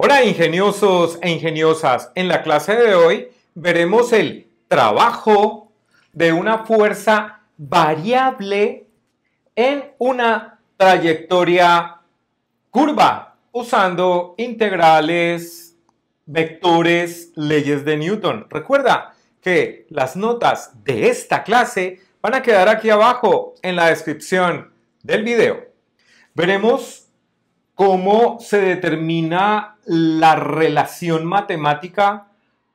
Hola ingeniosos e ingeniosas, en la clase de hoy veremos el trabajo de una fuerza variable en una trayectoria curva usando integrales, vectores, leyes de Newton. Recuerda que las notas de esta clase van a quedar aquí abajo en la descripción del video. Veremos cómo se determina la relación matemática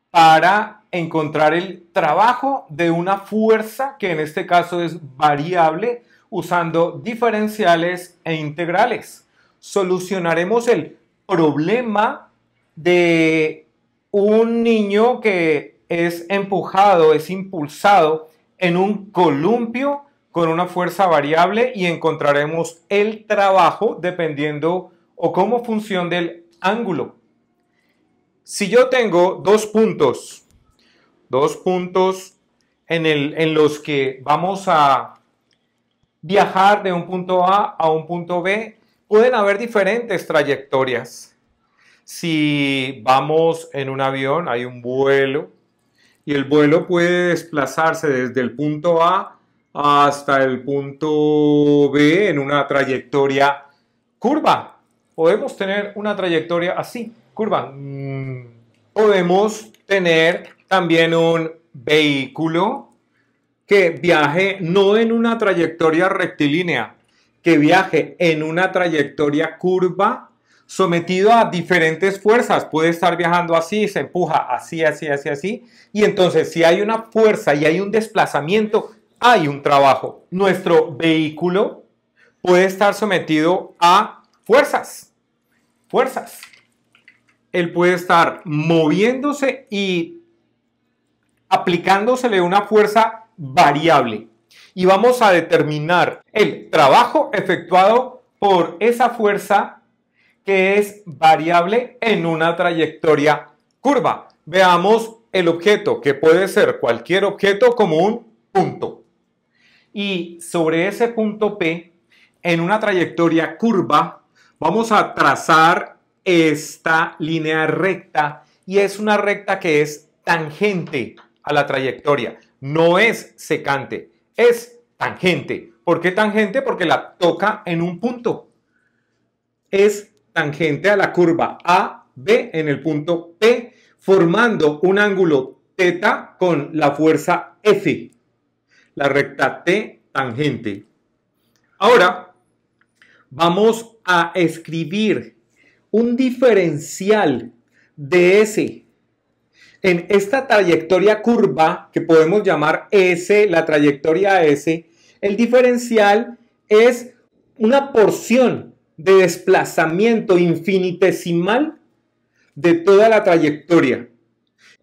para encontrar el trabajo de una fuerza que en este caso es variable usando diferenciales e integrales. Solucionaremos el problema de un niño que es empujado, es impulsado en un columpio con una fuerza variable y encontraremos el trabajo dependiendo o como función del ángulo. Si yo tengo dos puntos en los que vamos a viajar de un punto A un punto B, pueden haber diferentes trayectorias. Si vamos en un avión, hay un vuelo, y el vuelo puede desplazarse desde el punto A hasta el punto B en una trayectoria curva. Podemos tener una trayectoria así, curva. Podemos tener también un vehículo que viaje no en una trayectoria rectilínea, que viaje en una trayectoria curva sometido a diferentes fuerzas. Puede estar viajando así, se empuja así, así, así, así. Y entonces si hay una fuerza y hay un desplazamiento, hay un trabajo. Nuestro vehículo puede estar sometido a fuerzas. Él puede estar moviéndose y aplicándosele una fuerza variable. Y vamos a determinar el trabajo efectuado por esa fuerza que es variable en una trayectoria curva. Veamos el objeto, que puede ser cualquier objeto, como un punto. Y sobre ese punto P, en una trayectoria curva, vamos a trazar esta línea recta, y es una recta que es tangente a la trayectoria. No es secante, es tangente. ¿Por qué tangente? Porque la toca en un punto. Es tangente a la curva AB en el punto P, formando un ángulo θ con la fuerza F, la recta T tangente. Ahora vamos a escribir un diferencial de S en esta trayectoria curva que podemos llamar S, la trayectoria S. El diferencial es una porción de desplazamiento infinitesimal de toda la trayectoria.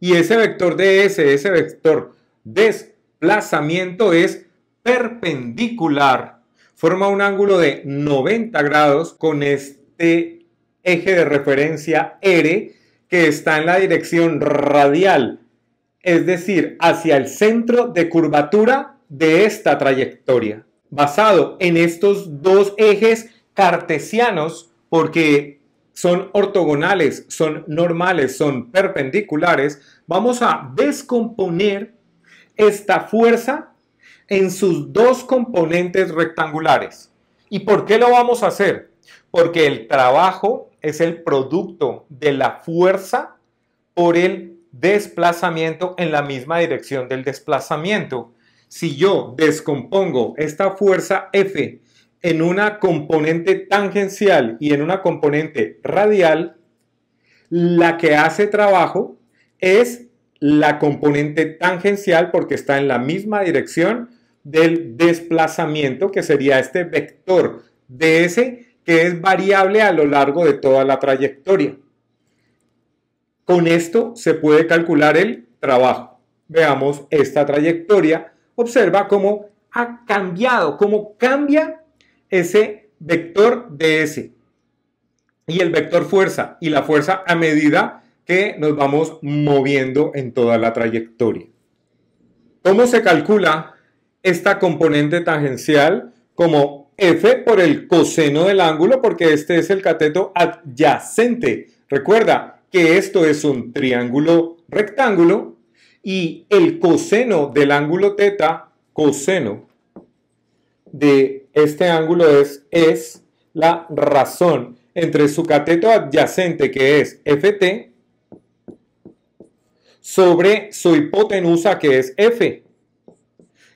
Y ese vector de S, ese vector desplazamiento, es perpendicular. Forma un ángulo de 90 grados con este eje de referencia R que está en la dirección radial, es decir, hacia el centro de curvatura de esta trayectoria. Basado en estos dos ejes cartesianos, porque son ortogonales, son normales, son perpendiculares, vamos a descomponer esta fuerza en sus dos componentes rectangulares. ¿Y por qué lo vamos a hacer? Porque el trabajo es el producto de la fuerza por el desplazamiento en la misma dirección del desplazamiento. Si yo descompongo esta fuerza F en una componente tangencial y en una componente radial, la que hace trabajo es la componente tangencial porque está en la misma dirección del desplazamiento, que sería este vector ds, que es variable a lo largo de toda la trayectoria. Con esto se puede calcular el trabajo. Veamos esta trayectoria. Observa cómo ha cambiado, cómo cambia ese vector ds y el vector fuerza y la fuerza a medida que nos vamos moviendo en toda la trayectoria. ¿Cómo se calcula esta componente tangencial? Como F por el coseno del ángulo, porque este es el cateto adyacente Recuerda que esto es un triángulo rectángulo y el coseno del ángulo teta, coseno de este ángulo es la razón entre su cateto adyacente, que es ft, sobre su hipotenusa, que es f.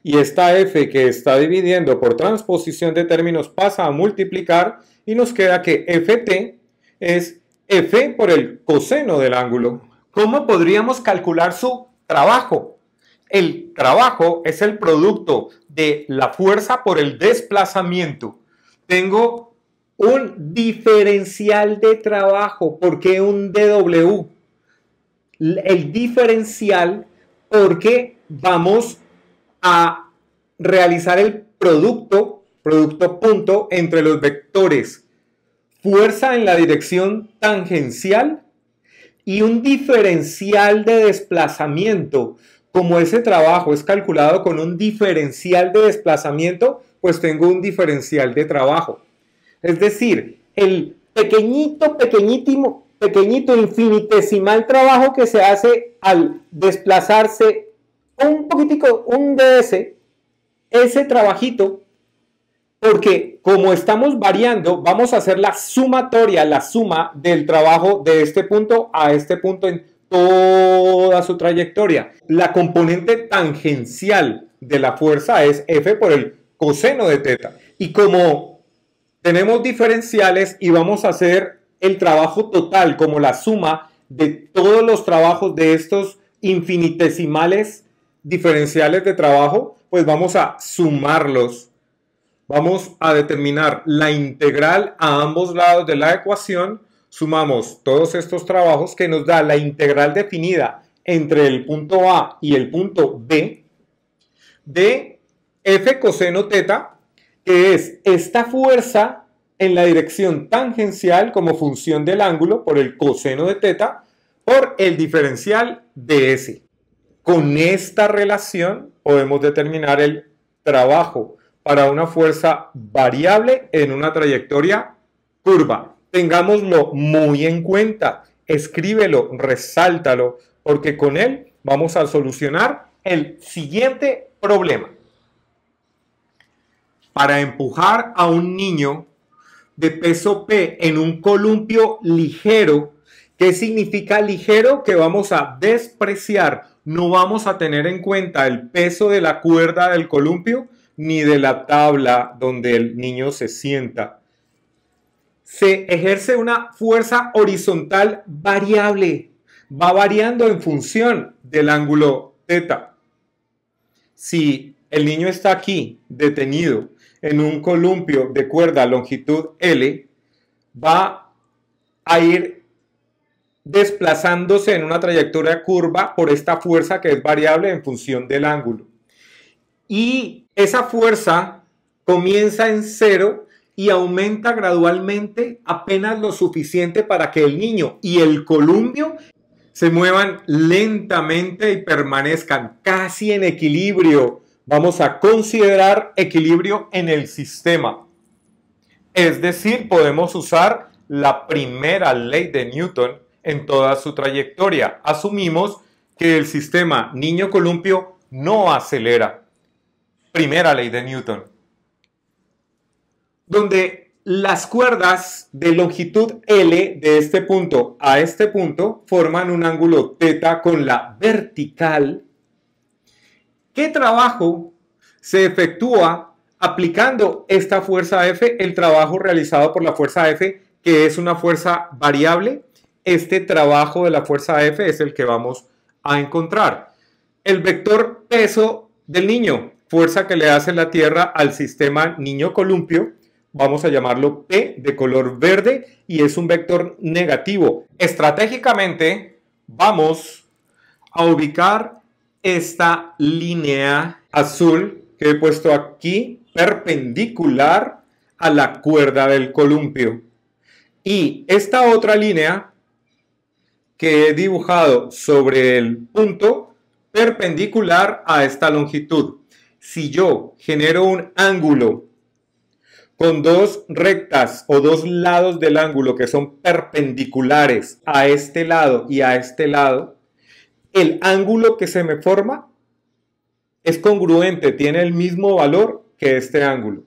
Y esta f que está dividiendo por transposición de términos pasa a multiplicar y nos queda que ft es f por el coseno del ángulo. ¿Cómo podríamos calcular su trabajo? El trabajo es el producto de la fuerza por el desplazamiento. Tengo un diferencial de trabajo. ¿Por qué un dw? El diferencial porque vamos a realizar el producto punto entre los vectores fuerza en la dirección tangencial y un diferencial de desplazamiento. Como ese trabajo es calculado con un diferencial de desplazamiento, pues tengo un diferencial de trabajo. Es decir, el pequeñito, infinitesimal trabajo que se hace al desplazarse un poquitico, un ds, ese trabajito, porque como estamos variando, vamos a hacer la sumatoria, la suma del trabajo de este punto a este punto en toda su trayectoria. La componente tangencial de la fuerza es F por el coseno de teta. Y como tenemos diferenciales y vamos a hacer el trabajo total como la suma de todos los trabajos de estos infinitesimales diferenciales de trabajo, pues vamos a sumarlos. Vamos a determinar la integral a ambos lados de la ecuación. Sumamos todos estos trabajos que nos da la integral definida entre el punto A y el punto B de F coseno teta, que es esta fuerza en la dirección tangencial como función del ángulo por el coseno de teta por el diferencial de S. Con esta relación podemos determinar el trabajo para una fuerza variable en una trayectoria curva. Tengámoslo muy en cuenta, escríbelo, resáltalo, porque con él vamos a solucionar el siguiente problema. Para empujar a un niño de peso P en un columpio ligero, ¿qué significa ligero? Que vamos a despreciar, no vamos a tener en cuenta el peso de la cuerda del columpio ni de la tabla donde el niño se sienta. Se ejerce una fuerza horizontal variable, va variando en función del ángulo teta. Si el niño está aquí detenido en un columpio de cuerda longitud L, va a ir desplazándose en una trayectoria curva por esta fuerza que es variable en función del ángulo. Y esa fuerza comienza en 0 y aumenta gradualmente apenas lo suficiente para que el niño y el columpio se muevan lentamente y permanezcan casi en equilibrio. Vamos a considerar equilibrio en el sistema. Es decir, podemos usar la primera ley de Newton en toda su trayectoria. Asumimos que el sistema niño-columpio no acelera. Primera ley de Newton. Donde las cuerdas de longitud L de este punto a este punto forman un ángulo teta con la vertical. ¿Qué trabajo se efectúa aplicando esta fuerza F? El trabajo realizado por la fuerza F, que es una fuerza variable. Este trabajo de la fuerza F es el que vamos a encontrar. El vector peso del niño, fuerza que le hace la Tierra al sistema niño-columpio, vamos a llamarlo P de color verde y es un vector negativo. Estratégicamente vamos a ubicar esta línea azul que he puesto aquí perpendicular a la cuerda del columpio. Y esta otra línea que he dibujado sobre el punto perpendicular a esta longitud. Si yo genero un ángulo con dos rectas o dos lados del ángulo que son perpendiculares a este lado y a este lado, el ángulo que se me forma es congruente, tiene el mismo valor que este ángulo.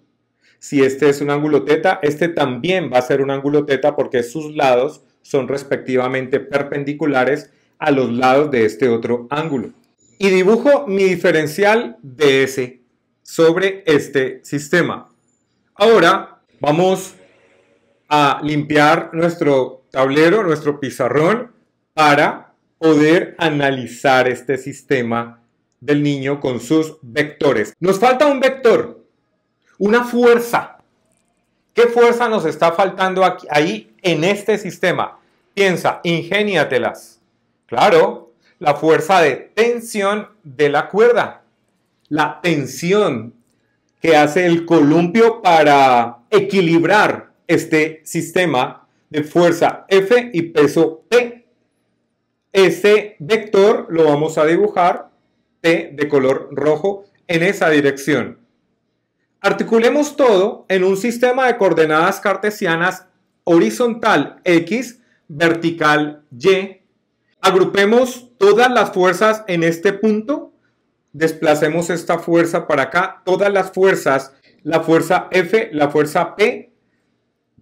Si este es un ángulo teta, este también va a ser un ángulo teta porque sus lados son respectivamente perpendiculares a los lados de este otro ángulo. Y dibujo mi diferencial de S sobre este sistema. Ahora vamos a limpiar nuestro tablero, nuestro pizarrón, para poder analizar este sistema del niño con sus vectores. Nos falta un vector, una fuerza. ¿Qué fuerza nos está faltando aquí, ahí en este sistema? Piensa, ingéniatelas. Claro, la fuerza de tensión de la cuerda. La tensión que hace el columpio para equilibrar este sistema de fuerza F y peso P. Este vector lo vamos a dibujar, P de color rojo, en esa dirección. Articulemos todo en un sistema de coordenadas cartesianas horizontal X, vertical Y. Agrupemos todas las fuerzas en este punto. Desplacemos esta fuerza para acá. Todas las fuerzas, la fuerza F, la fuerza P.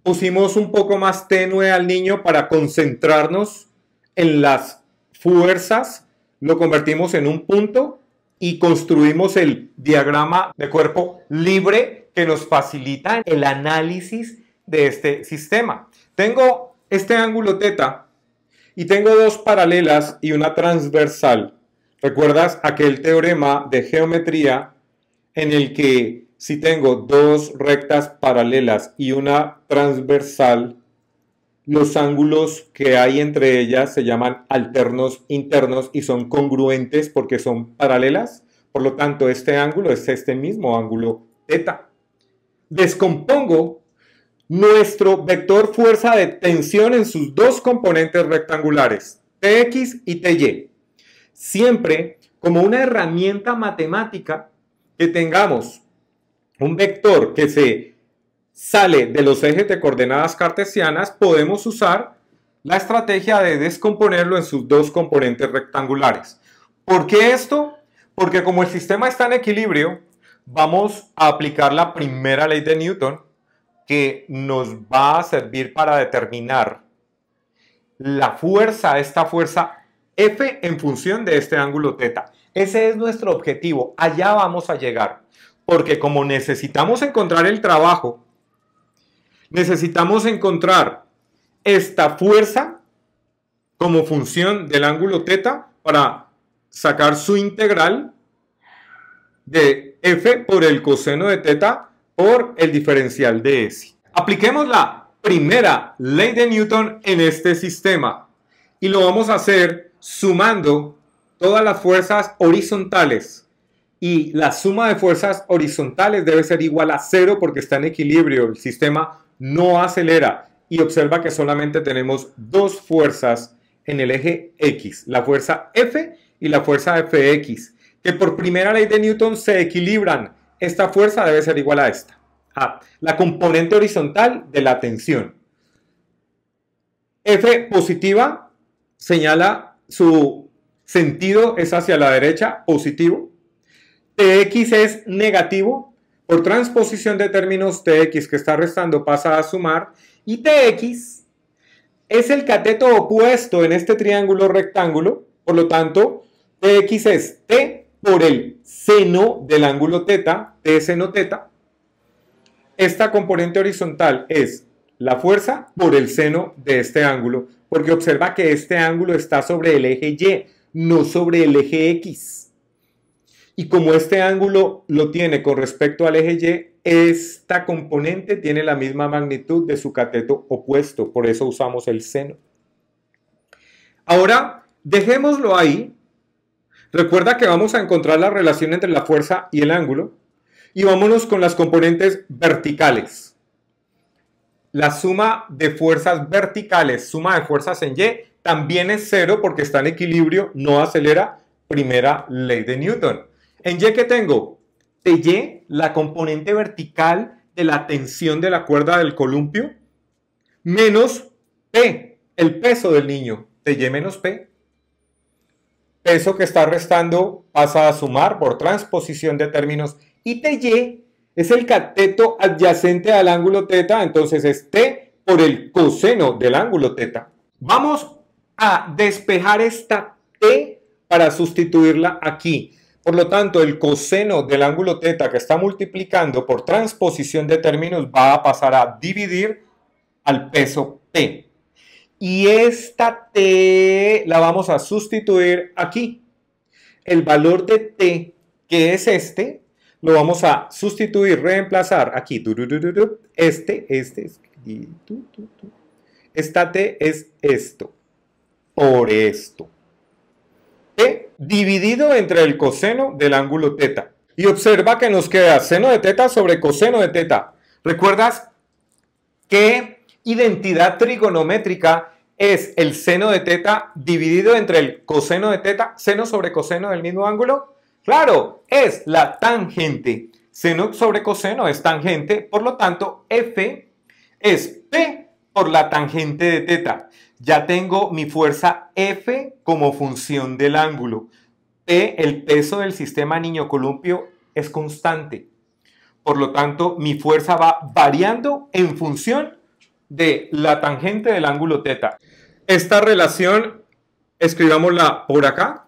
Pusimos un poco más tenue al niño para concentrarnos en las fuerzas. Lo convertimos en un punto y construimos el diagrama de cuerpo libre que nos facilita el análisis de este sistema. Tengo este ángulo teta y tengo dos paralelas y una transversal. ¿Recuerdas aquel teorema de geometría en el que si tengo dos rectas paralelas y una transversal, los ángulos que hay entre ellas se llaman alternos internos y son congruentes porque son paralelas? Por lo tanto, este ángulo es este mismo ángulo teta. Descompongo nuestro vector fuerza de tensión en sus dos componentes rectangulares, Tx y Ty. Siempre como una herramienta matemática que tengamos un vector que se sale de los ejes de coordenadas cartesianas, podemos usar la estrategia de descomponerlo en sus dos componentes rectangulares. ¿Por qué esto? Porque como el sistema está en equilibrio, vamos a aplicar la primera ley de Newton que nos va a servir para determinar la fuerza, esta fuerza F en función de este ángulo teta. Ese es nuestro objetivo, allá vamos a llegar. Porque como necesitamos encontrar el trabajo, necesitamos encontrar esta fuerza como función del ángulo teta para sacar su integral de F por el coseno de teta por el diferencial de S. Apliquemos la primera ley de Newton en este sistema y lo vamos a hacer sumando todas las fuerzas horizontales. Y la suma de fuerzas horizontales debe ser igual a 0 porque está en equilibrio. El sistema no acelera. Y observa que solamente tenemos dos fuerzas en el eje X. La fuerza F y la fuerza Fx. Que por primera ley de Newton se equilibran. Esta fuerza debe ser igual a esta. La componente horizontal de la tensión. F positiva señala su sentido es hacia la derecha, positivo. Tx es negativo, por transposición de términos Tx que está restando pasa a sumar, y Tx es el cateto opuesto en este triángulo rectángulo, por lo tanto Tx es T por el seno del ángulo teta, T seno teta. Esta componente horizontal es la fuerza por el seno de este ángulo, porque observa que este ángulo está sobre el eje Y, no sobre el eje X. Y como este ángulo lo tiene con respecto al eje Y, esta componente tiene la misma magnitud de su cateto opuesto, por eso usamos el seno. Ahora, dejémoslo ahí. Recuerda que vamos a encontrar la relación entre la fuerza y el ángulo. Y vámonos con las componentes verticales. La suma de fuerzas verticales, suma de fuerzas en Y, también es 0 porque está en equilibrio, no acelera, primera ley de Newton. En Y, ¿qué tengo? Ty, la componente vertical de la tensión de la cuerda del columpio, menos P, el peso del niño, TY menos P. Peso que está restando pasa a sumar por transposición de términos y TY es el cateto adyacente al ángulo θ, entonces es T por el coseno del ángulo θ. Vamos a despejar esta T para sustituirla aquí. Por lo tanto, el coseno del ángulo θ que está multiplicando por transposición de términos va a pasar a dividir al peso P. Y esta T la vamos a sustituir aquí. El valor de T, que es este, lo vamos a sustituir, reemplazar aquí. Esta T es esto, por esto. T dividido entre el coseno del ángulo θ. Y observa que nos queda seno de θ sobre coseno de θ. ¿Recuerdas qué identidad trigonométrica es el seno de θ dividido entre el coseno de θ, seno sobre coseno del mismo ángulo? Claro, es la tangente. Seno sobre coseno es tangente, por lo tanto, F es P por la tangente de θ. Ya tengo mi fuerza F como función del ángulo. P, el peso del sistema niño columpio, es constante. Por lo tanto, mi fuerza va variando en función de la tangente del ángulo θ. Esta relación, escribámosla por acá.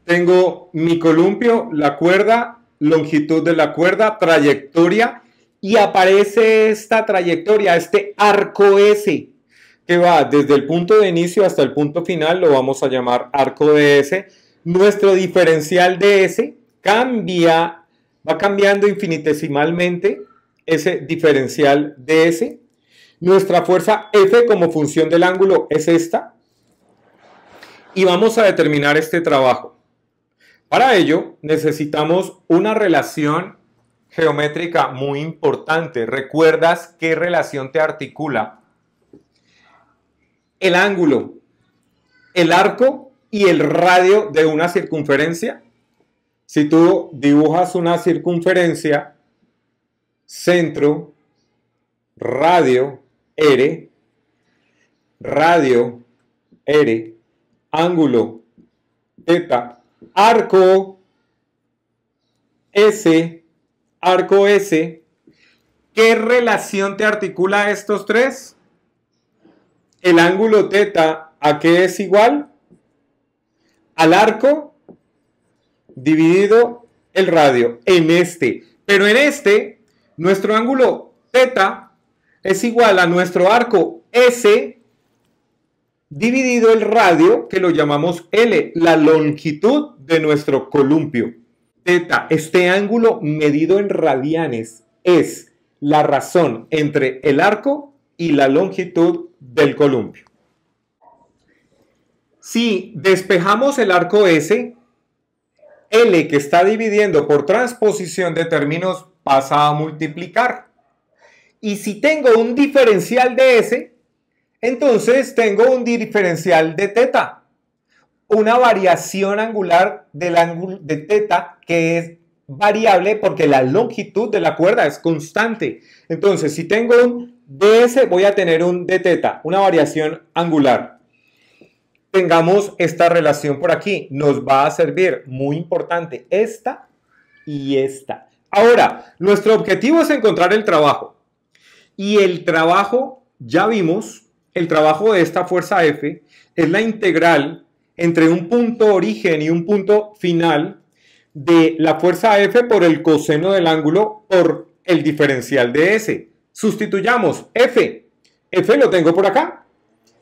Tengo mi columpio, la cuerda, longitud de la cuerda, trayectoria, y aparece esta trayectoria, este arco S, que va desde el punto de inicio hasta el punto final, lo vamos a llamar arco de S. Nuestro diferencial de S cambia, va cambiando infinitesimalmente ese diferencial de S. Nuestra fuerza F como función del ángulo es esta. Y vamos a determinar este trabajo. Para ello necesitamos una relación geométrica muy importante. ¿Recuerdas qué relación te articula? El ángulo, el arco y el radio de una circunferencia. Si tú dibujas una circunferencia, centro, radio, R, ángulo, θ, arco S, ¿qué relación te articula estos tres? El ángulo θ, ¿a qué es igual? Al arco dividido el radio, en este. Pero en este, nuestro ángulo θ es igual a nuestro arco S dividido el radio, que lo llamamos L, la longitud de nuestro columpio. Θ, este ángulo medido en radianes, es la razón entre el arco y la longitud del columpio. Si despejamos el arco S, L, que está dividiendo por transposición de términos, pasa a multiplicar. Y si tengo un diferencial de S, entonces tengo un diferencial de θ, una variación angular del ángulo de θ que es variable porque la longitud de la cuerda es constante. Entonces, si tengo un ds, voy a tener un dθ, una variación angular. Tengamos esta relación por aquí, nos va a servir, muy importante, esta y esta. Ahora, nuestro objetivo es encontrar el trabajo. Y el trabajo, ya vimos, el trabajo de esta fuerza F es la integral entre un punto origen y un punto final de la fuerza F por el coseno del ángulo por el diferencial de S. Sustituyamos F. F lo tengo por acá.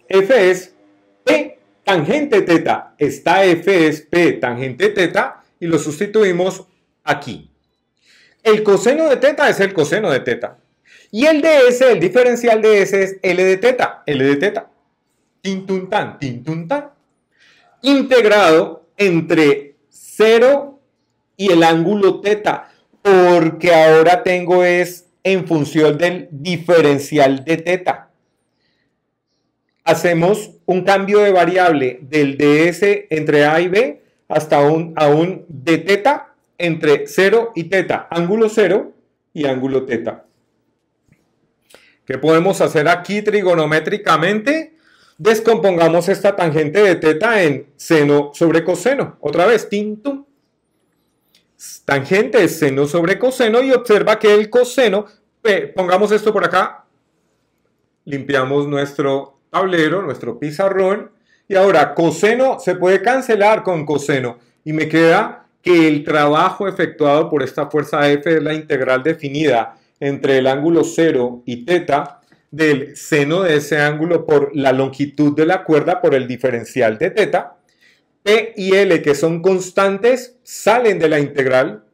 F es P tangente θ. Esta F es P tangente θ y lo sustituimos aquí. El coseno de θ es el coseno de θ. Y el ds, el diferencial de S es L de θ. L de θ. Tintuntán, tintuntán. Integrado entre 0 y el ángulo θ, porque ahora tengo es en función del diferencial de θ. Hacemos un cambio de variable del ds entre a y b hasta a un dθ entre 0 y θ, ángulo 0, y ángulo teta. ¿Qué podemos hacer aquí trigonométricamente? Descompongamos esta tangente de teta en seno sobre coseno. Otra vez, tintum. Tangente es seno sobre coseno y observa que el coseno, pongamos esto por acá, limpiamos nuestro tablero, nuestro pizarrón, y ahora coseno se puede cancelar con coseno y me queda que el trabajo efectuado por esta fuerza F es la integral definida entre el ángulo 0 y teta del seno de ese ángulo por la longitud de la cuerda por el diferencial de teta. P y L, que son constantes, salen de la integral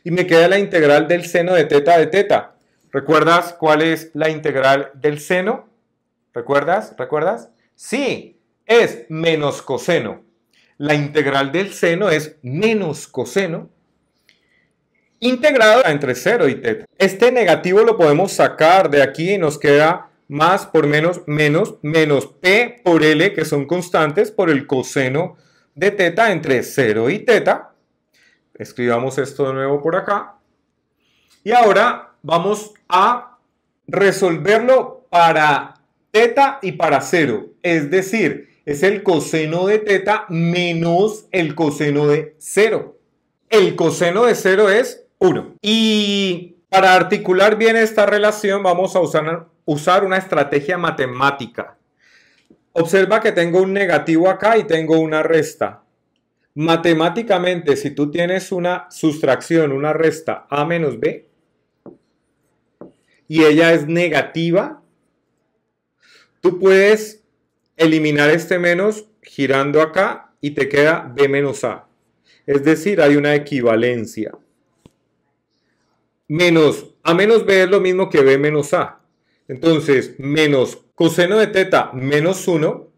y me queda la integral del seno de teta. ¿Recuerdas cuál es la integral del seno? ¿Recuerdas? Sí, es menos coseno. La integral del seno es menos coseno integrado entre 0 y teta. Este negativo lo podemos sacar de aquí y nos queda más por menos P por L, que son constantes, por el coseno de teta entre 0 y teta. Escribamos esto de nuevo por acá. Y ahora vamos a resolverlo para teta y para 0. Es decir, es el coseno de teta menos el coseno de 0. El coseno de 0 es 1. Y para articular bien esta relación vamos a usar una estrategia matemática. Observa que tengo un negativo acá y tengo una resta. Matemáticamente, si tú tienes una sustracción, una resta a menos b, y ella es negativa, tú puedes eliminar este menos girando acá y te queda b menos a. Es decir, hay una equivalencia. A menos b es lo mismo que b menos a. Entonces, menos coseno de teta menos 1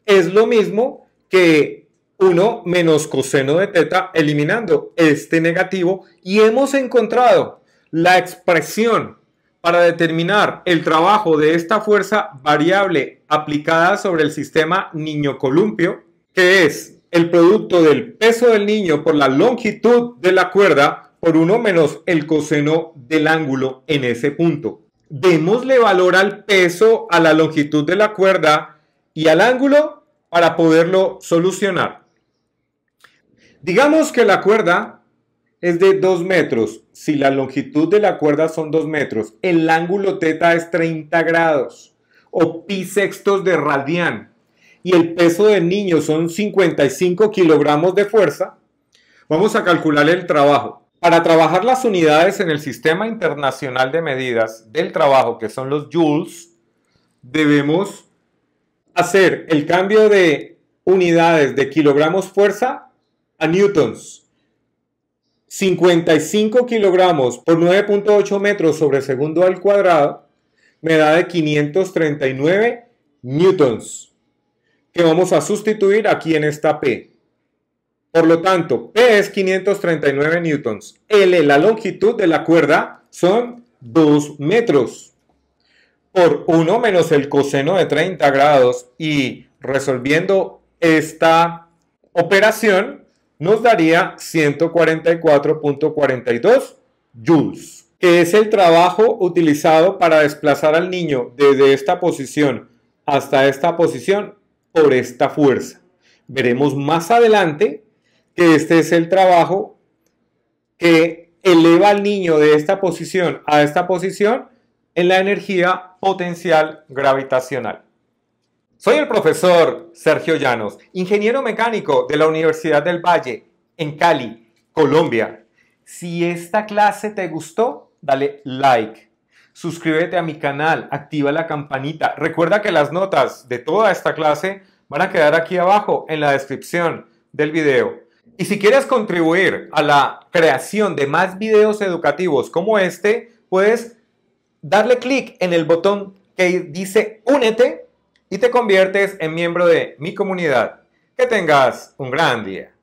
es lo mismo que 1 menos coseno de teta eliminando este negativo, y hemos encontrado la expresión para determinar el trabajo de esta fuerza variable aplicada sobre el sistema niño-columpio, que es el producto del peso del niño por la longitud de la cuerda por 1 menos el coseno del ángulo en ese punto. Démosle valor al peso, a la longitud de la cuerda y al ángulo para poderlo solucionar. Digamos que la cuerda es de 2 metros. Si la longitud de la cuerda son 2 metros, el ángulo teta es 30 grados o pi sextos de radián y el peso del niño son 55 kilogramos de fuerza, vamos a calcular el trabajo. Para trabajar las unidades en el Sistema Internacional de Medidas del Trabajo, que son los joules, debemos hacer el cambio de unidades de kilogramos fuerza a newtons. 55 kilogramos por 9.8 metros sobre segundo al cuadrado me da de 539 newtons, que vamos a sustituir aquí en esta P. Por lo tanto, P es 539 newtons. L, la longitud de la cuerda, son 2 metros. Por 1 menos el coseno de 30 grados. Y resolviendo esta operación, nos daría 144.42 joules, que es el trabajo utilizado para desplazar al niño desde esta posición hasta esta posición por esta fuerza. Veremos más adelante que este es el trabajo que eleva al niño de esta posición a esta posición en la energía potencial gravitacional. Soy el profesor Sergio Llanos, ingeniero mecánico de la Universidad del Valle, en Cali, Colombia. Si esta clase te gustó, dale like. Suscríbete a mi canal, activa la campanita. Recuerda que las notas de toda esta clase van a quedar aquí abajo en la descripción del video. Y si quieres contribuir a la creación de más videos educativos como este, puedes darle clic en el botón que dice Únete y te conviertes en miembro de mi comunidad. Que tengas un gran día.